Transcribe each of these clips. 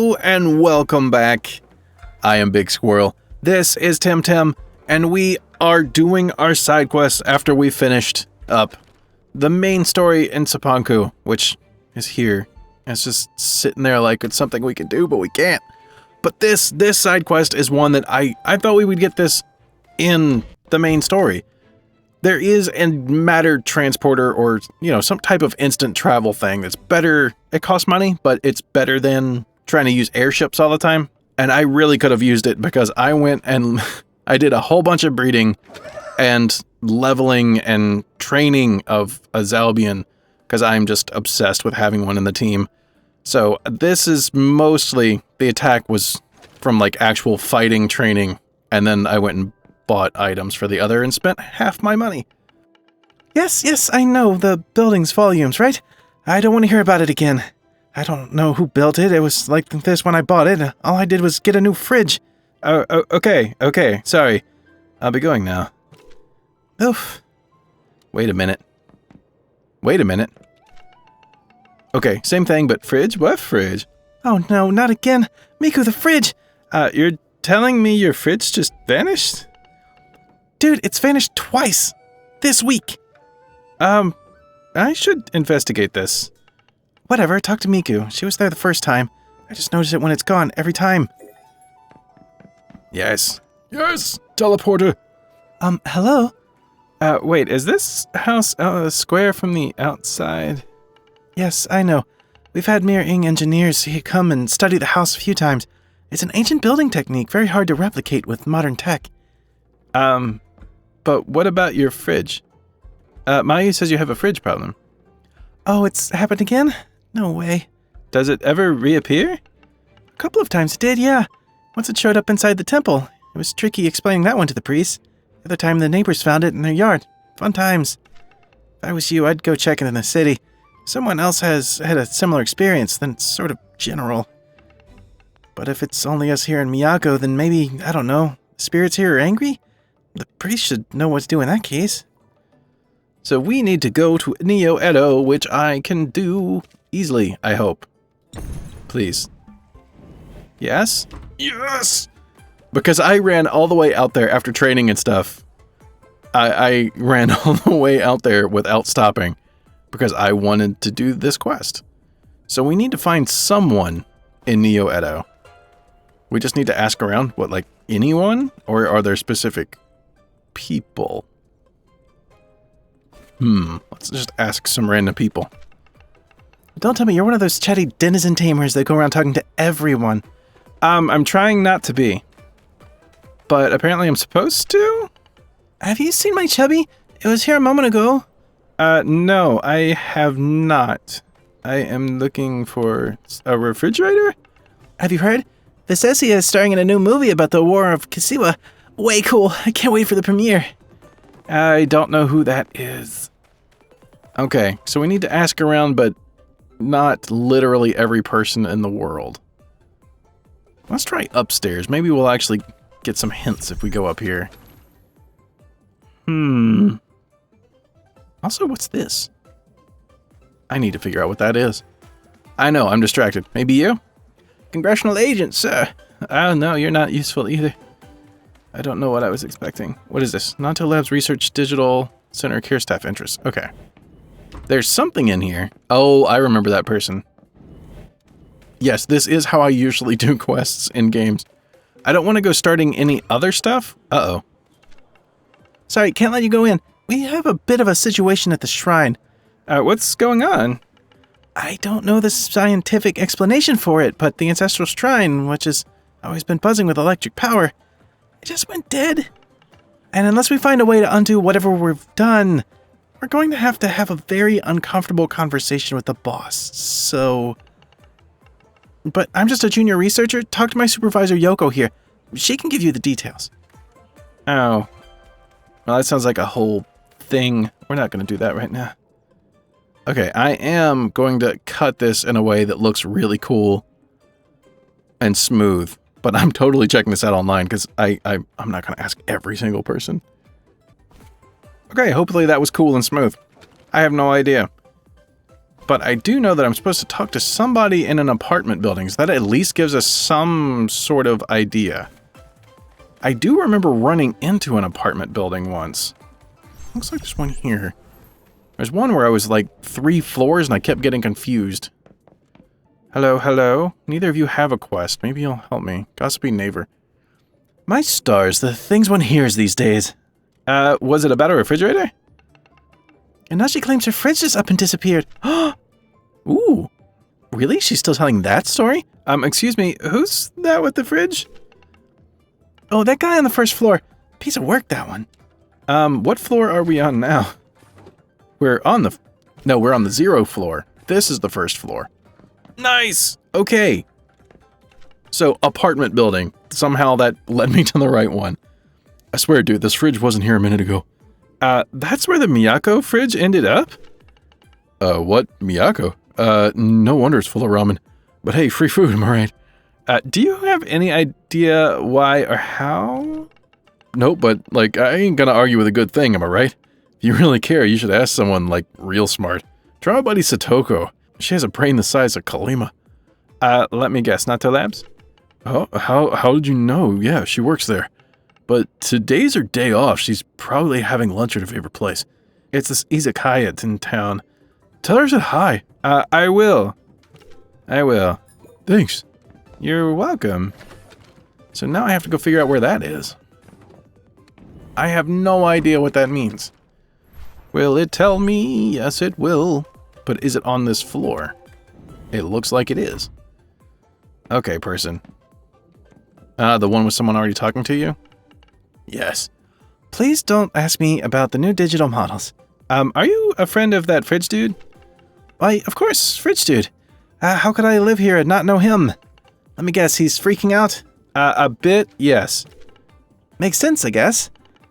Hello and welcome back. I am BigSquirrell. This is Temtem, and we are doing our side quest after we finished up the main story in Cipanku, which is here. It's just sitting there like it's something we can do, but we can't. But this side quest is one that I thought we would get this in the main story. There is a matter transporter or, some type of instant travel thing that's better. It costs money, but it's better than trying to use airships all the time. And I really could have used it because I went and I did a whole bunch of breeding and leveling and training of a Zalbian because I'm just obsessed with having one in the team. So this is mostly, the attack was from like actual fighting training, and then I went and bought items for the other and spent half my money. Yes, I know, the building's volumes, right? I don't want to hear about it again. I don't know who built it. It was like this when I bought it. All I did was get a new fridge. Okay, sorry. I'll be going now. Oof. Wait a minute. Okay, same thing, but fridge? What fridge? Oh no, not again. Miku, the fridge! You're telling me your fridge just vanished? Dude, it's vanished twice. This week. I should investigate this. Whatever, talk to Miku. She was there the first time. I just noticed it when it's gone, every time. Yes, teleporter. Hello? Wait, is this house a square from the outside? Yes, I know. We've had mirroring engineers come and study the house a few times. It's an ancient building technique, very hard to replicate with modern tech. But what about your fridge? Mayu says you have a fridge problem. Oh, it's happened again? No way. Does it ever reappear? A couple of times it did, yeah. Once it showed up inside the temple. It was tricky explaining that one to the priest. The other time the neighbors found it in their yard. Fun times. If I was you, I'd go check it in the city. If someone else has had a similar experience, then it's sort of general. But if it's only us here in Miyako, then maybe, I don't know, spirits here are angry? The priest should know what to do in that case. So we need to go to Neoedo, which I can do easily, I hope. Please. Yes? Yes! Because I ran all the way out there after training and stuff. I ran all the way out there without stopping because I wanted to do this quest. So we need to find someone in Neoedo. We just need to ask around, what, like anyone? Or are there specific people? Let's just ask some random people. Don't tell me you're one of those chatty denizen tamers that go around talking to everyone. I'm trying not to be. But apparently I'm supposed to? Have you seen my chubby? It was here a moment ago. No, I have not. I am looking for a refrigerator? Have you heard? Visesia is starring in a new movie about the War of Kasiwa. Way cool. I can't wait for the premiere. I don't know who that is. Okay, so we need to ask around, but not literally every person in the world. Let's try upstairs. Maybe we'll actually get some hints if we go up here. Also, what's this? I need to figure out what that is. I know, I'm distracted. Maybe you? Congressional agent, sir. Oh, no, you're not useful either. I don't know what I was expecting. What is this? Nanto Labs Research Digital Center Care Staff Interest. Okay. There's something in here. Oh, I remember that person. Yes, this is how I usually do quests in games. I don't want to go starting any other stuff. Uh-oh. Sorry, can't let you go in. We have a bit of a situation at the shrine. What's going on? I don't know the scientific explanation for it, but the ancestral shrine, which has always been buzzing with electric power, it just went dead. And unless we find a way to undo whatever we've done, we're going to have a very uncomfortable conversation with the boss. So... But I'm just a junior researcher. Talk to my supervisor, Yoko, here. She can give you the details. Oh. Well, that sounds like a whole thing. We're not going to do that right now. Okay, I am going to cut this in a way that looks really cool and smooth. But I'm totally checking this out online because I'm not going to ask every single person. Okay, hopefully that was cool and smooth. I have no idea. But I do know that I'm supposed to talk to somebody in an apartment building, so that at least gives us some sort of idea. I do remember running into an apartment building once. Looks like there's one here. There's one where I was like 3 floors and I kept getting confused. Hello, hello. Neither of you have a quest. Maybe you'll help me. Gossipy neighbor. My stars, the things one hears these days. Was it about a refrigerator? And now she claims her fridge just up and disappeared. Ooh. Really? She's still telling that story? Excuse me, who's that with the fridge? Oh, that guy on the first floor. Piece of work, that one. What floor are we on now? We're on the 0th floor. This is the first floor. Nice! Okay. So, apartment building. Somehow that led me to the right one. I swear, dude, this fridge wasn't here a minute ago. That's where the Miyako fridge ended up? What? Miyako? No wonder it's full of ramen. But hey, free food, am I right? Do you have any idea why or how? Nope, but, like, I ain't gonna argue with a good thing, am I right? If you really care, you should ask someone, like, real smart. Try my buddy Satoko. She has a brain the size of Kalima. Let me guess, Natto Labs? Oh, how did you know? Yeah, she works there. But today's her day off. She's probably having lunch at her favorite place. It's this izakaya in town. Tell her I said hi. I will. Thanks. You're welcome. So now I have to go figure out where that is. I have no idea what that means. Will it tell me? Yes, it will. But is it on this floor? It looks like it is. Okay, person. The one with someone already talking to you? Yes. Please don't ask me about the new digital models. Are you a friend of that fridge dude? Why, of course, fridge dude. How could I live here and not know him? Let me guess, he's freaking out? A bit, yes. Makes sense, I guess.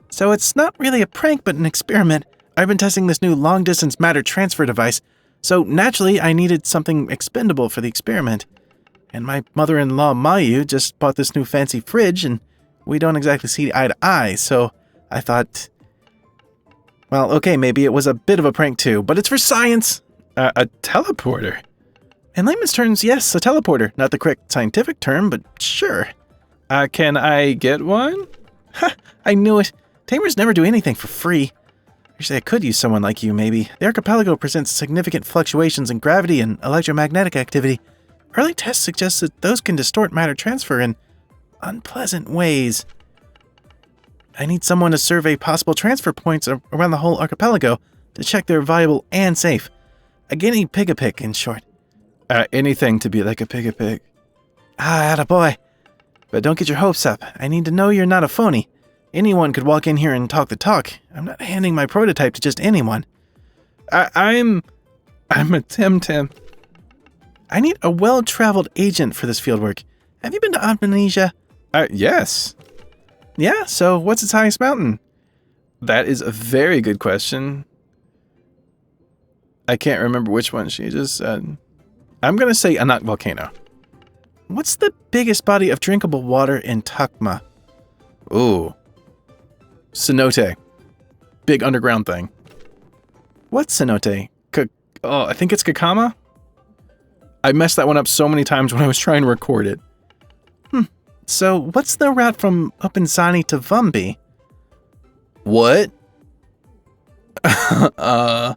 So it's not really a prank, but an experiment. I've been testing this new long-distance matter transfer device, so naturally I needed something expendable for the experiment. And my mother-in-law, Mayu, just bought this new fancy fridge, and we don't exactly see eye to eye, so I thought... Well, okay, maybe it was a bit of a prank too, but it's for science! A teleporter? In layman's terms, yes, a teleporter. Not the correct scientific term, but sure. Can I get one? Ha! I knew it. Tamers never do anything for free. Actually, I could use someone like you, maybe. The archipelago presents significant fluctuations in gravity and electromagnetic activity. Early tests suggest that those can distort matter transfer in unpleasant ways. I need someone to survey possible transfer points around the whole archipelago to check they're viable and safe. A guinea pig-a-pig, in short. Anything to be like a pig-a-pig. Attaboy. But don't get your hopes up. I need to know you're not a phony. Anyone could walk in here and talk the talk. I'm not handing my prototype to just anyone. I'm a Temtem. I need a well-traveled agent for this fieldwork. Have you been to Indonesia? Yes. Yeah, so what's its highest mountain? That is a very good question. I can't remember which one she just said. I'm going to say Anak Volcano. What's the biggest body of drinkable water in Takma? Ooh. Cenote. Big underground thing. What's cenote? I think it's Kakama? I messed that one up so many times when I was trying to record it. So, what's the route from Upinzani to Vumbi? What? I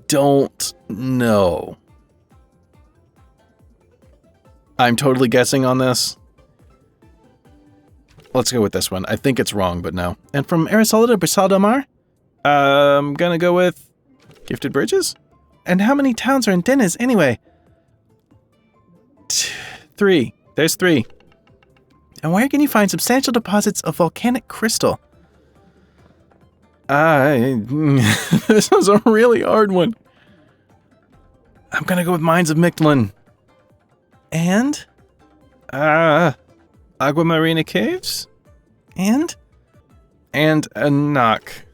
don't know. I'm totally guessing on this. Let's go with this one. I think it's wrong, but no. And from Arisola to Brical del Mar? I'm gonna go with Gifted Bridges? And how many towns are in Dennis anyway? 3. There's 3. And where can you find substantial deposits of volcanic crystal? This was a really hard one. I'm gonna go with Mines of Mictlan. And? Aguamarina Caves? And Anak.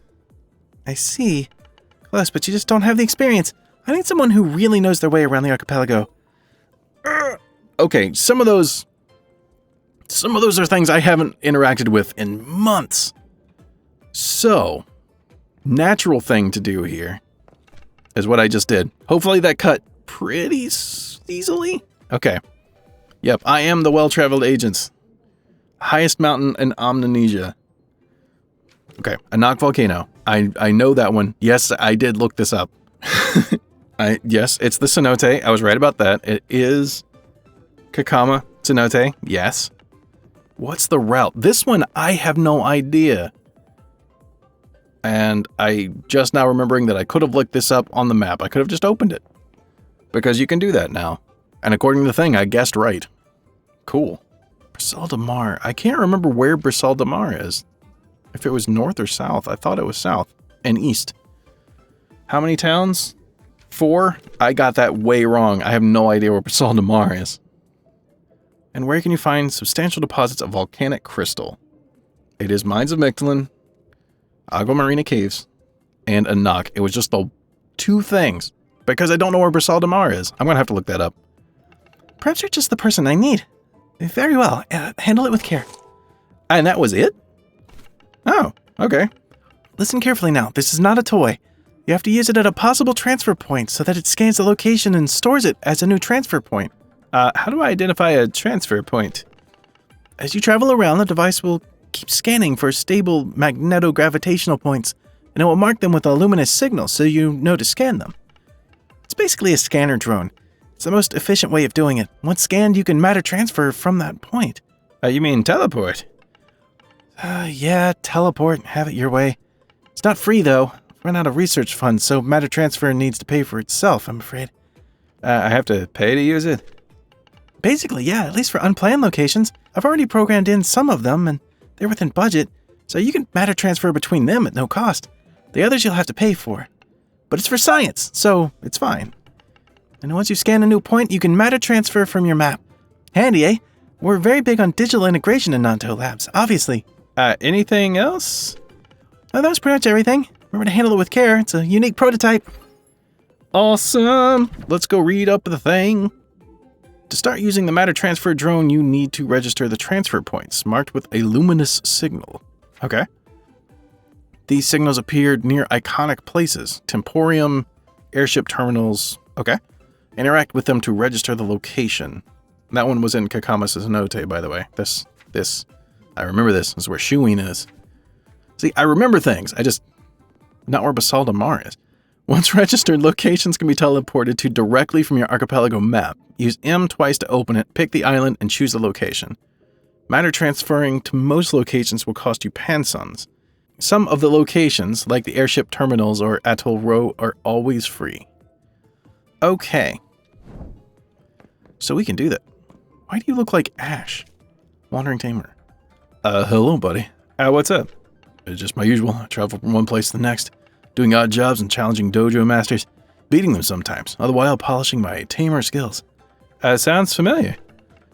I see. Close, but you just don't have the experience. I need someone who really knows their way around the archipelago. Okay, some of those are things I haven't interacted with in months. So, natural thing to do here is what I just did. Hopefully that cut pretty easily. Okay. Yep, I am the well-traveled agents. Highest mountain in Omninesia. Okay, Anak Volcano. I know that one. Yes, I did look this up. Yes, it's the cenote. I was right about that. It is Kakama cenote. Yes. What's the route? This one, I have no idea. And I just now remembering that I could have looked this up on the map. I could have just opened it. Because you can do that now. And according to the thing, I guessed right. Cool. Brical del Mar. I can't remember where Brical del Mar is. If it was north or south. I thought it was south and east. How many towns? 4? I got that way wrong. I have no idea where Brical del Mar is. And where can you find substantial deposits of volcanic crystal? It is Mines of Mictlan, Agua Marina Caves, and Anak. It was just the 2 things. Because I don't know where Brical del Mar is. I'm going to have to look that up. Perhaps you're just the person I need. Very well. Handle it with care. And that was it? Oh, okay. Listen carefully now. This is not a toy. You have to use it at a possible transfer point so that it scans the location and stores it as a new transfer point. How do I identify a transfer point? As you travel around, the device will keep scanning for stable magnetogravitational points, and it will mark them with a luminous signal so you know to scan them. It's basically a scanner drone. It's the most efficient way of doing it. Once scanned, you can matter transfer from that point. You mean teleport? Yeah, teleport. Have it your way. It's not free, though. I've run out of research funds, so matter transfer needs to pay for itself, I'm afraid. I have to pay to use it? Basically, yeah, at least for unplanned locations. I've already programmed in some of them, and they're within budget, so you can matter transfer between them at no cost. The others you'll have to pay for. But it's for science, so it's fine. And once you scan a new point, you can matter transfer from your map. Handy, eh? We're very big on digital integration in Nanto Labs, obviously. Anything else? Oh, that was pretty much everything. Remember to handle it with care. It's a unique prototype. Awesome! Let's go read up the thing. To start using the matter transfer drone, you need to register the transfer points, marked with a luminous signal. Okay. These signals appeared near iconic places, Temporium, airship terminals. Okay. Interact with them to register the location. That one was in Kakama's note, by the way. This, I remember this. This is where Shuin is. See, I remember things. Not where Brical del Mar is. Once registered, locations can be teleported to directly from your archipelago map. Use M twice to open it, pick the island, and choose the location. Matter transferring to most locations will cost you pansons. Some of the locations, like the airship terminals or Atoll Row, are always free. Okay. So we can do that. Why do you look like Ash? Wandering Tamer. Hello, buddy. What's up? It's just my usual. I travel from one place to the next, doing odd jobs and challenging dojo masters, beating them sometimes, all the while polishing my tamer skills. Sounds familiar.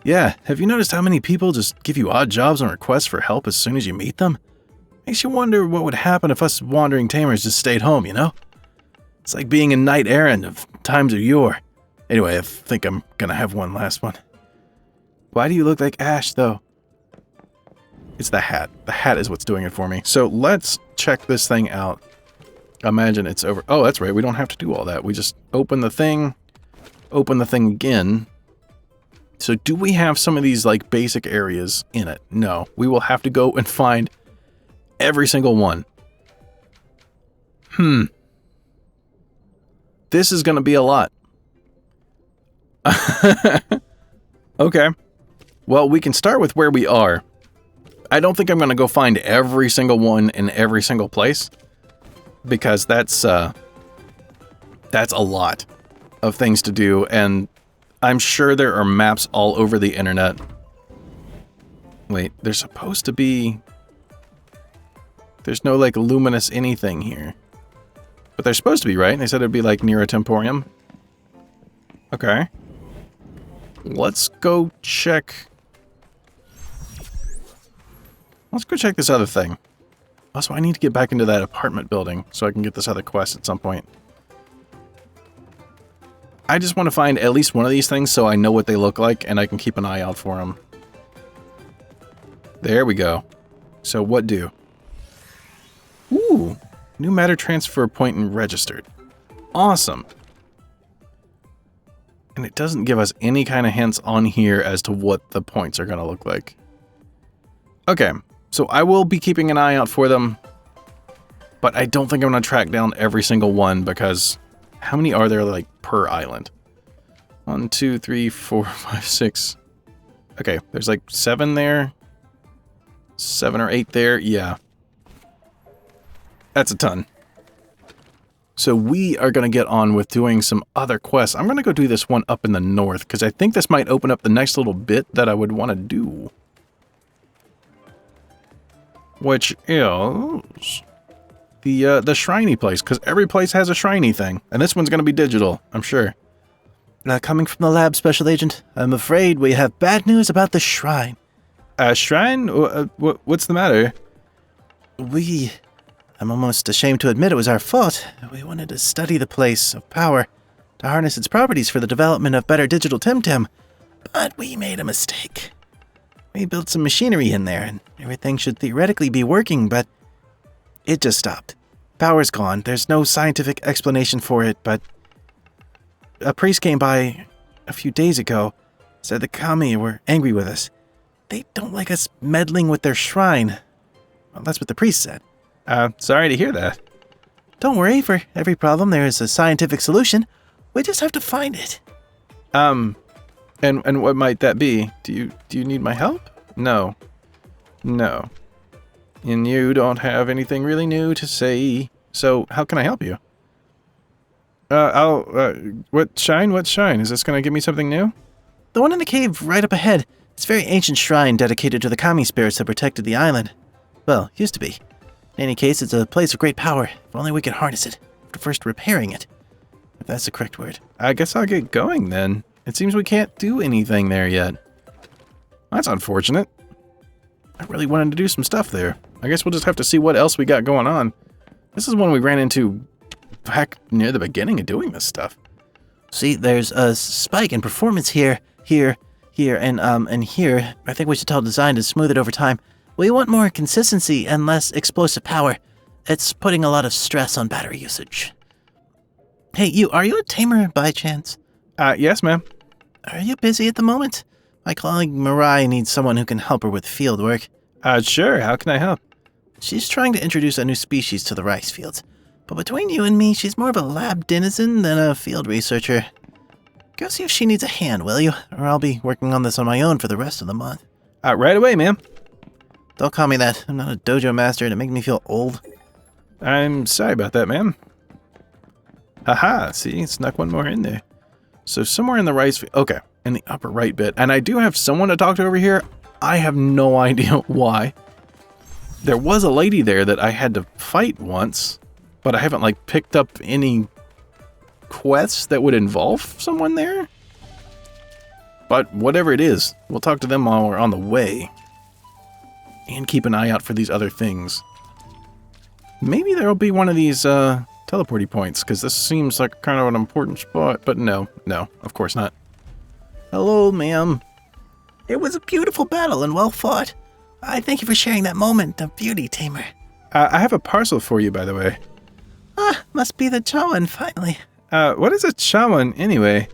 Yeah, have you noticed how many people just give you odd jobs and requests for help as soon as you meet them? Makes you wonder what would happen if us wandering tamers just stayed home, you know? It's like being a knight errant of times of yore. Anyway, I think I'm gonna have one last one. Why do you look like Ash, though? It's the hat. The hat is what's doing it for me. So let's check this thing out. Imagine it's over. Oh, that's right. We don't have to do all that. We just open the thing again. So do we have some of these like basic areas in it? No. We will have to go and find every single one. This is going to be a lot. Okay. Well, we can start with where we are. I don't think I'm going to go find every single one in every single place, because that's a lot of things to do, and I'm sure there are maps all over the internet. Wait, there's supposed to be... There's no, like, luminous anything here. But there's supposed to be, right? They said it'd be, like, near a Temporium. Okay. Let's go check... Let's go check this other thing. Also, I need to get back into that apartment building so I can get this other quest at some point. I just want to find at least one of these things so I know what they look like and I can keep an eye out for them. There we go. So what do? Ooh, New matter transfer point and registered. Awesome. And it doesn't give us any kind of hints on here as to what the points are going to look like. Okay, so I will be keeping an eye out for them. But I don't think I'm going to track down every single one because how many are there like per island? 1, 2, 3, 4, 5, 6. Okay, there's like 7 there. 7 or 8 there. Yeah. That's a ton. So we are going to get on with doing some other quests. I'm going to go do this one up in the north because I think this might open up the next little bit that I would want to do. Which is the shriney place, because every place has a shriney thing. And this one's going to be digital, I'm sure. Coming from the lab, Special Agent, I'm afraid we have bad news about the shrine. Shrine? What's the matter? I'm almost ashamed to admit it was our fault. We wanted to study the place of power, to harness its properties for the development of better digital Temtem, but we made a mistake. We built some machinery in there, and everything should theoretically be working, but it just stopped. Power's gone. There's no scientific explanation for it, but a priest came by a few days ago, said the kami were angry with us. They don't like us meddling with their shrine. Well, that's what the priest said. Sorry to hear that. Don't worry, for every problem there is a scientific solution. We just have to find it. And what might that be? Do you need my help? No. No. And you don't have anything really new to say. So how can I help you? What shine? Is this gonna give me something new? The one in the cave right up ahead. It's a very ancient shrine dedicated to the kami spirits that protected the island. Well, used to be. In any case, it's a place of great power. If only we could harness it, after first repairing it. If that's the correct word. I guess I'll get going then. It seems we can't do anything there yet. That's unfortunate. I really wanted to do some stuff there. I guess we'll just have to see what else we got going on. This is one we ran into back near the beginning of doing this stuff. See, there's a spike in performance here, and here. I think we should tell design to smooth it over time. We want more consistency and less explosive power. It's putting a lot of stress on battery usage. Hey, are you a tamer by chance? Yes, ma'am. Are you busy at the moment? My colleague Mirai needs someone who can help her with field work. Sure, how can I help? She's trying to introduce a new species to the rice fields. But between you and me, she's more of a lab denizen than a field researcher. Go see if she needs a hand, will you? Or I'll be working on this on my own for the rest of the month. Right away, ma'am. Don't call me that. I'm not a dojo master and it makes me feel old. I'm sorry about that, ma'am. Haha, see, snuck one more in there. So somewhere in the rice field, okay, in the upper right bit. And I do have someone to talk to over here. I have no idea why. There was a lady there that I had to fight once, but I haven't like picked up any quests that would involve someone there. But whatever it is, we'll talk to them while we're on the way. And keep an eye out for these other things. Maybe there'll be one of these teleporty points, because this seems like kind of an important spot. But no, of course not. Hello, ma'am. It was a beautiful battle and well fought. I thank you for sharing that moment of beauty, Tamer. I have a parcel for you, by the way. Must be the Chawan, finally. What is a Chawan, anyway?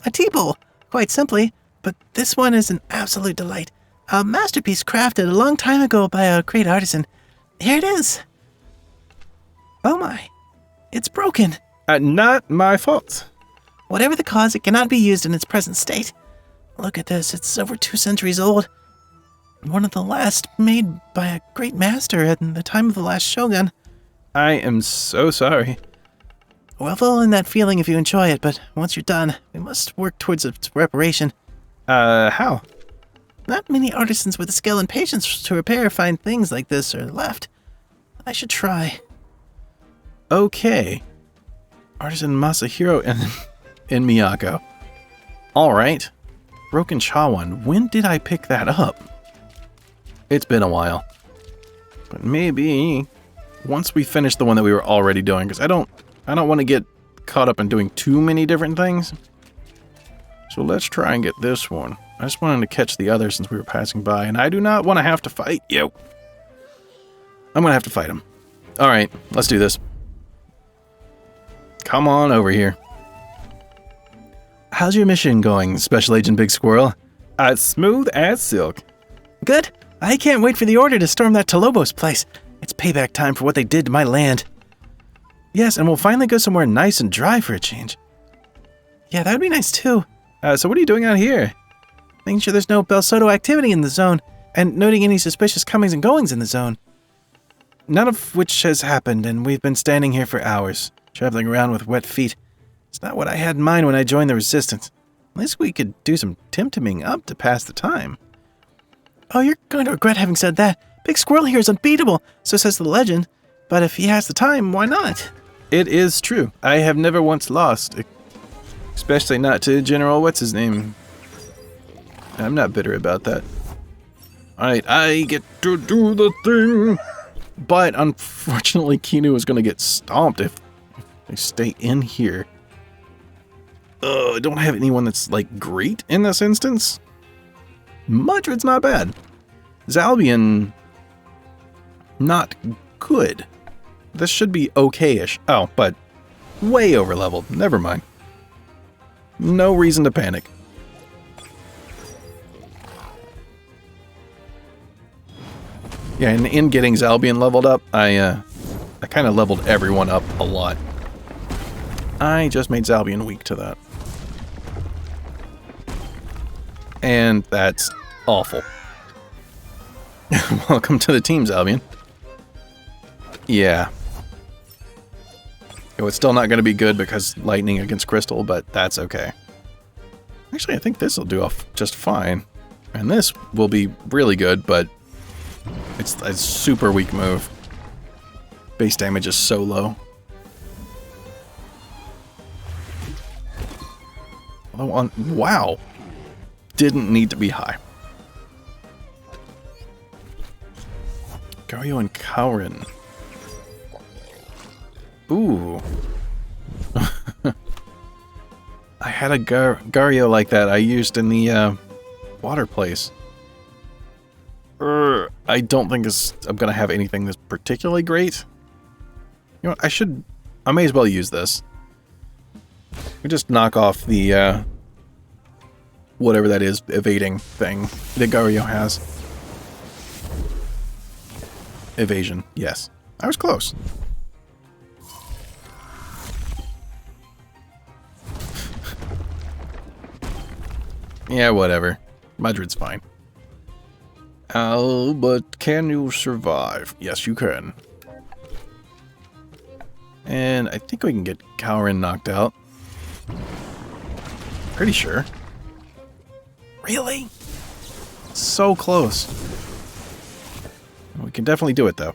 A tea bowl, quite simply. But this one is an absolute delight. A masterpiece crafted a long time ago by a great artisan. Here it is. Oh my. It's broken. Not my fault. Whatever the cause, it cannot be used in its present state. Look at this. It's over 2 centuries old. One of the last made by a great master at the time of the last shogun. I am so sorry. Revel in that feeling if you enjoy it, but once you're done, we must work towards its reparation. How? Not many artisans with the skill and patience to repair fine things like this are left. I should try. Okay. Artisan Masahiro and Miyako. Alright. Broken Chawan. When did I pick that up? It's been a while. But maybe once we finish the one that we were already doing, because I don't want to get caught up in doing too many different things. So let's try and get this one. I just wanted to catch the other since we were passing by, and I do not want to have to fight you. I'm going to have to fight him. Alright, let's do this. Come on over here. How's your mission going, Special Agent Big Squirrel? As smooth as silk. Good. I can't wait for the order to storm that Tolobos place. It's payback time for what they did to my land. Yes, and we'll finally go somewhere nice and dry for a change. Yeah, that would be nice too. So what are you doing out here? Making sure there's no Bel Soto activity in the zone, and noting any suspicious comings and goings in the zone. None of which has happened, and we've been standing here for hours, traveling around with wet feet. It's not what I had in mind when I joined the Resistance. At least we could do some Temteming up to pass the time. Oh, you're going to regret having said that. Big Squirrel here is unbeatable, so says the legend. But if he has the time, why not? It is true. I have never once lost. Especially not to General What's-His-Name. I'm not bitter about that. Alright, I get to do the thing. But unfortunately, Kinu is going to get stomped if I stay in here. I don't have anyone that's, like, great in this instance. Mudred's not bad. Zalbian, not good. This should be okay-ish. Oh, but way over-leveled. Never mind. No reason to panic. Yeah, and in getting Zalbian leveled up, I kind of leveled everyone up a lot. I just made Zalbian weak to that. And that's awful. Welcome to the team, Zalbian. Yeah. It's still not going to be good because lightning against crystal, but that's okay. Actually, I think this will do just fine. And this will be really good, but it's a super weak move. Base damage is so low. Although wow. Didn't need to be high. Gario and Kaurin. Ooh. I had a Gario like that I used in the water place. I don't think I'm going to have anything that's particularly great. You know what? I may as well use this. We just knock off the whatever that is, evading thing that Gario has. Evasion, yes. I was close. Yeah, whatever. Madrid's fine. Oh, but can you survive? Yes, you can. And I think we can get Kaurin knocked out. Pretty sure. Really? So close. We can definitely do it, though.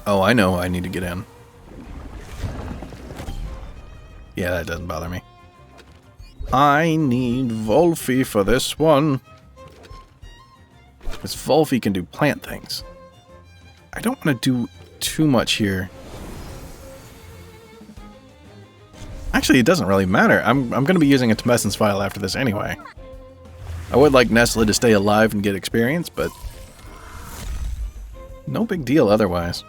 Oh, I know I need to get in. Yeah, that doesn't bother me. I need Volfi for this one. Because Volfi can do plant things. I don't want to do too much here. Actually, it doesn't really matter. I'm going to be using a Tumescence Vial after this anyway. I would like Nestle to stay alive and get experience, but no big deal otherwise.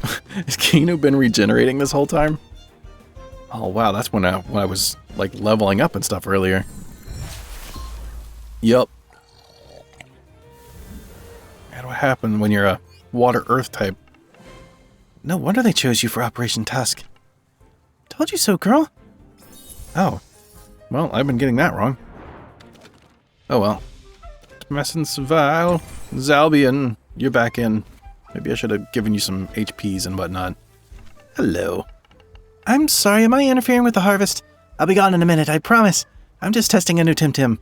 Has Kinu been regenerating this whole time? Oh wow, that's when I was like leveling up and stuff earlier. Yup. That's what happens when you're a water earth type. No wonder they chose you for Operation Tusk. Told you so, girl. Oh. Well, I've been getting that wrong. Oh well. Tumescence Vial. Zalbian, you're back in. Maybe I should have given you some HPs and whatnot. Hello. I'm sorry, am I interfering with the harvest? I'll be gone in a minute, I promise. I'm just testing a new Temtem.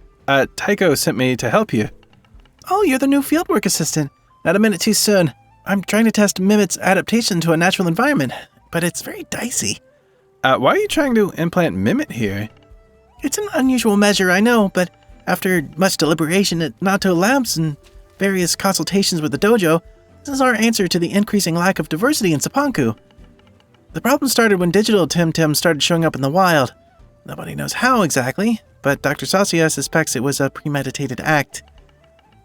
Tycho sent me to help you. Oh, you're the new fieldwork assistant. Not a minute too soon. I'm trying to test Mimit's adaptation to a natural environment, but it's very dicey. Why are you trying to implant Mimit here? It's an unusual measure, I know, but after much deliberation at Nato Labs and various consultations with the dojo, this is our answer to the increasing lack of diversity in Cipanku. The problem started when digital Temtem started showing up in the wild. Nobody knows how exactly, but Dr. Sasia suspects it was a premeditated act.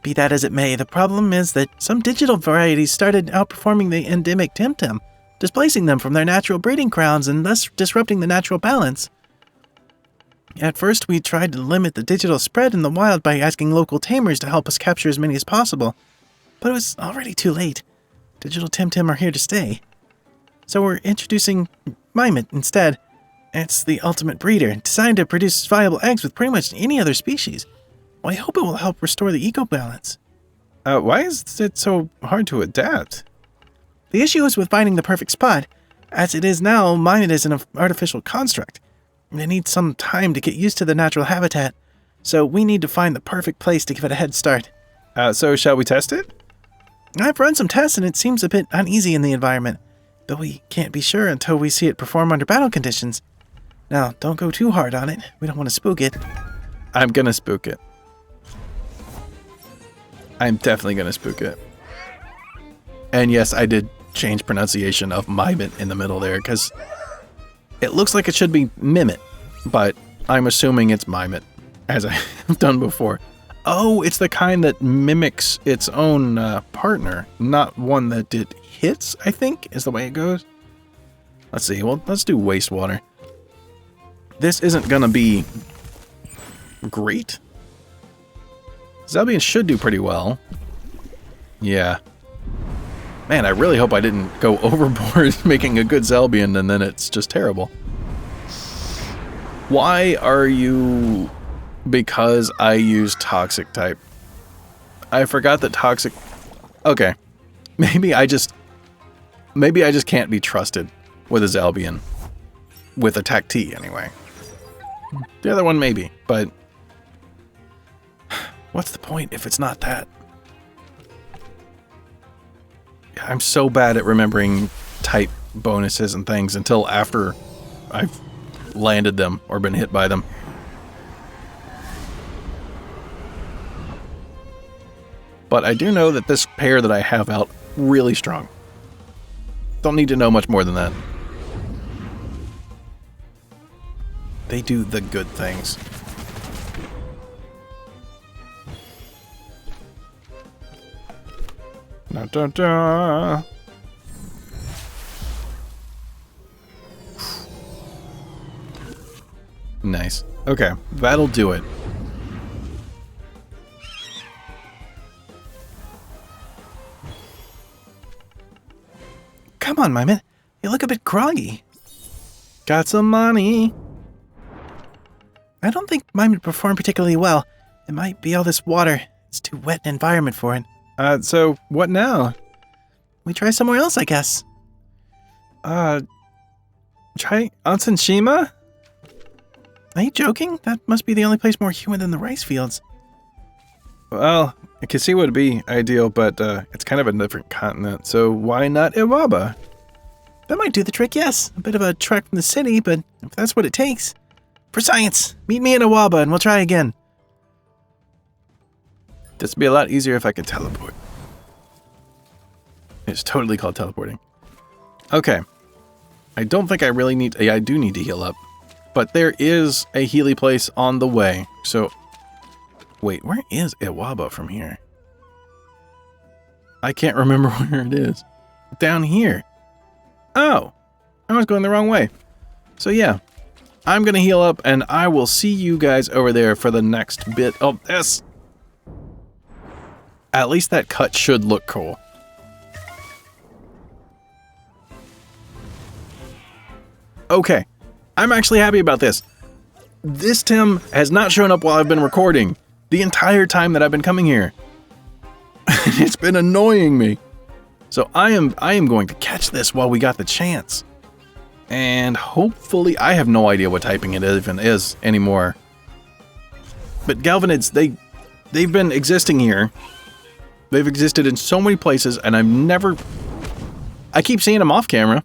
Be that as it may, the problem is that some digital varieties started outperforming the endemic Temtem, displacing them from their natural breeding grounds and thus disrupting the natural balance. At first, we tried to limit the digital spread in the wild by asking local tamers to help us capture as many as possible, but it was already too late. Digital Temtem are here to stay. So we're introducing mimit instead. It's the ultimate breeder, designed to produce viable eggs with pretty much any other species. Well, I hope it will help restore the eco balance. Why is it so hard to adapt? The issue is with finding the perfect spot. As it is now, mimit is an artificial construct. It needs some time to get used to the natural habitat, so we need to find the perfect place to give it a head start. So shall we test it? I've run some tests and it seems a bit uneasy in the environment, but we can't be sure until we see it perform under battle conditions. Now, don't go too hard on it. We don't want to spook it. I'm gonna spook it. I'm definitely gonna spook it. And yes, I did change pronunciation of mimit in the middle there, because it looks like it should be mimit, but I'm assuming it's mimit, as I have done before. Oh, it's the kind that mimics its own partner, not one that it hits, I think, is the way it goes. Let's see, well, let's do wastewater. This isn't gonna be great. Zelbian should do pretty well. Yeah. Man, I really hope I didn't go overboard making a good Zelbian and then it's just terrible. Why are you... Because I use toxic type. I forgot that toxic... Okay. Maybe I just can't be trusted with a Zelbian. With attack T, anyway. The other one maybe, but... What's the point if it's not that? I'm so bad at remembering type bonuses and things until after I've landed them or been hit by them. But I do know that this pair that I have out really strong. Don't need to know much more than that. They do the good things. Da, da, da. Nice. Okay, that'll do it. Come on, mimit. You look a bit groggy. Got some money. I don't think mimit performed particularly well. It might be all this water. It's too wet an environment for it. So what now? We try somewhere else, I guess. Try Onsenshima? Are you joking? That must be the only place more humid than the rice fields. Well, I can see what would be ideal, but it's kind of a different continent, so why not Iwaba? That might do the trick, yes. A bit of a trek from the city, but if that's what it takes. For science! Meet me in Iwaba and we'll try again. This would be a lot easier if I could teleport. It's totally called teleporting. Okay. I don't think I really need... I do need to heal up. But there is a Healy place on the way. So... Wait, where is Iwaba from here? I can't remember where it is. Down here. Oh. I was going the wrong way. So yeah. I'm going to heal up and I will see you guys over there for the next bit of this. At least that cut should look cool. Okay, I'm actually happy about this. This Tim has not shown up while I've been recording the entire time that I've been coming here. It's been annoying me. So I am going to catch this while we got the chance. And hopefully, I have no idea what typing it even is anymore. But Galvanids, they've been existing here. They've existed in so many places, and I keep seeing them off camera.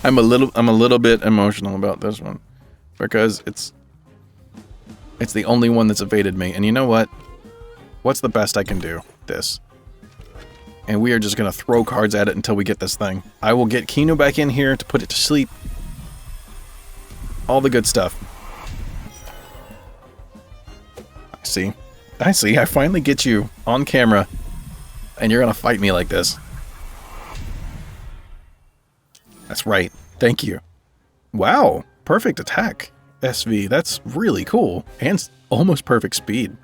I'm a little bit emotional about this one because it's the only one that's evaded me. And you know what? What's the best I can do? This. And we are just gonna throw cards at it until we get this thing. I will get Kino back in here to put it to sleep. All the good stuff. See? I see. I finally get you on camera, and you're gonna fight me like this. That's right. Thank you. Wow. Perfect attack, SV. That's really cool. And almost perfect speed.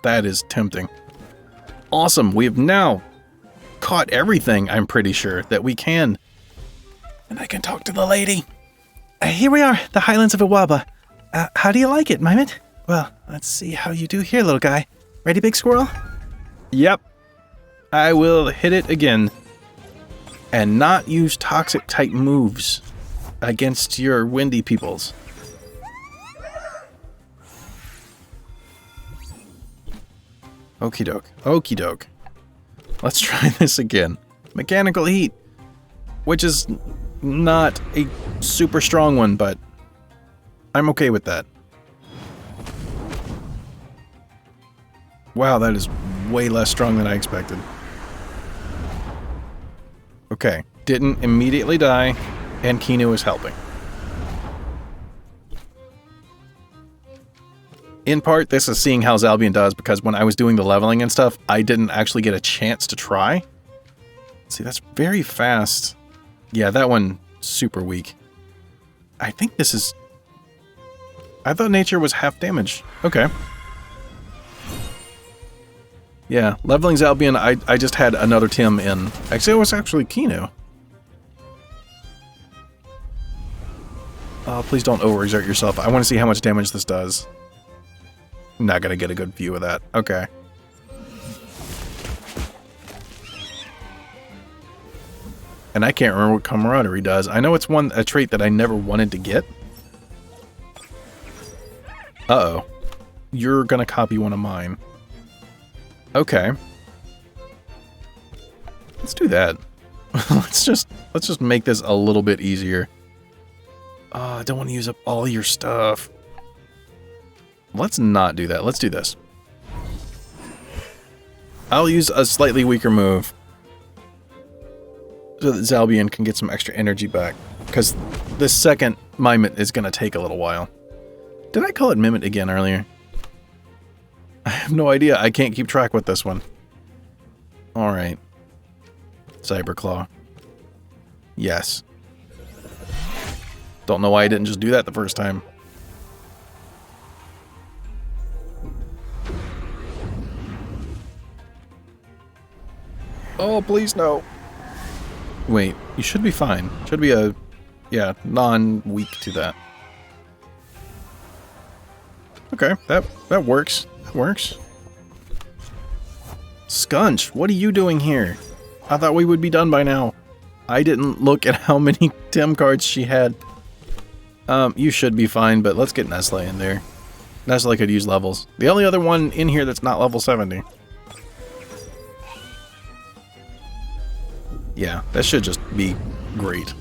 That is tempting. Awesome. We have now caught everything, I'm pretty sure, that we can. And I can talk to the lady. Here we are, the Highlands of Iwaba. How do you like it, Mimit? Well, let's see how you do here, little guy. Ready, big squirrel? Yep. I will hit it again. And not use toxic type moves against your windy peoples. Okie doke. Okie doke. Let's try this again. Mechanical heat. Which is not a super strong one, but I'm okay with that. Wow, that is way less strong than I expected. Okay, didn't immediately die, and Kinu is helping. In part, this is seeing how Zalbian does, because when I was doing the leveling and stuff, I didn't actually get a chance to try. See, that's very fast. Yeah, that one, super weak. I think this is... I thought nature was half damage. Okay. Yeah, leveling Zalbian, I just had another Tim in. Actually, it was actually Kinu. Oh, please don't overexert yourself. I want to see how much damage this does. I'm not going to get a good view of that. Okay. And I can't remember what camaraderie does. I know it's a trait that I never wanted to get. Uh-oh. You're going to copy one of mine. Okay. Let's do that. let's just make this a little bit easier. I don't want to use up all your stuff. Let's not do that. Let's do this. I'll use a slightly weaker move so that Zalbian can get some extra energy back, because the second mimit is going to take a little while. Did I call it mimit again earlier? I have no idea. I can't keep track with this one. Alright. Cyberclaw. Yes. Don't know why I didn't just do that the first time. Oh, please no. Wait, you should be fine. Should be a, yeah, non-weak to that. Okay, that works. That works. Scunch, what are you doing here? I thought we would be done by now. I didn't look at how many Tim cards she had. You should be fine, but let's get Nestle in there. Nestle could use levels. The only other one in here that's not level 70. Yeah, that should just be great.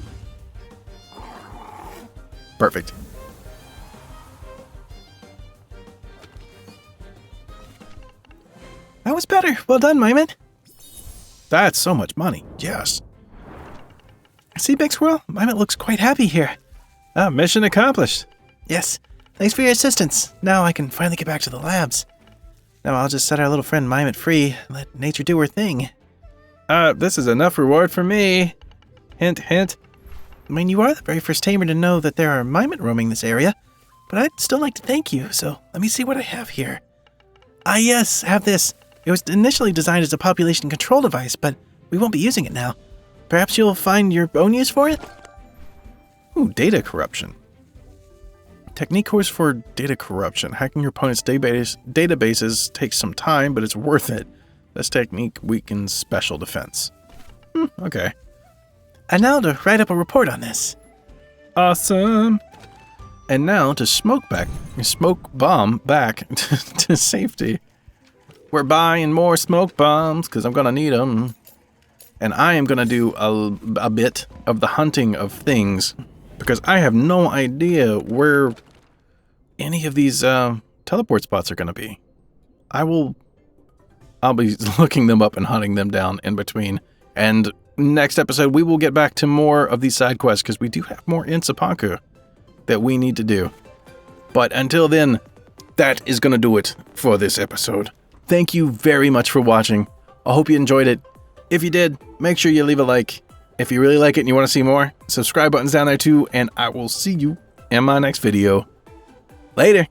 Perfect. That was better. Well done, Mimit. That's so much money. Yes. See, Big Squirrel? Mimit looks quite happy here. Mission accomplished. Yes. Thanks for your assistance. Now I can finally get back to the labs. Now I'll just set our little friend Mimit free and let nature do her thing. This is enough reward for me. Hint, hint. I mean, you are the very first tamer to know that there are mimit roaming this area, but I'd still like to thank you, so let me see what I have here. Ah, yes, have this. It was initially designed as a population control device, but we won't be using it now. Perhaps you'll find your own use for it? Ooh, data corruption. Technique course for data corruption. Hacking your opponent's databases takes some time, but it's worth it. This technique weakens special defense. Okay. And now to write up a report on this. Awesome. And now to smoke bomb back to safety. We're buying more smoke bombs because I'm going to need them. And I am going to do a bit of the hunting of things because I have no idea where any of these teleport spots are going to be. I'll be looking them up and hunting them down in between. And next episode, we will get back to more of these side quests because we do have more in Cipanku that we need to do. But until then, that is going to do it for this episode. Thank you very much for watching. I hope you enjoyed it. If you did, make sure you leave a like. If you really like it and you want to see more, subscribe button's down there too, and I will see you in my next video. Later.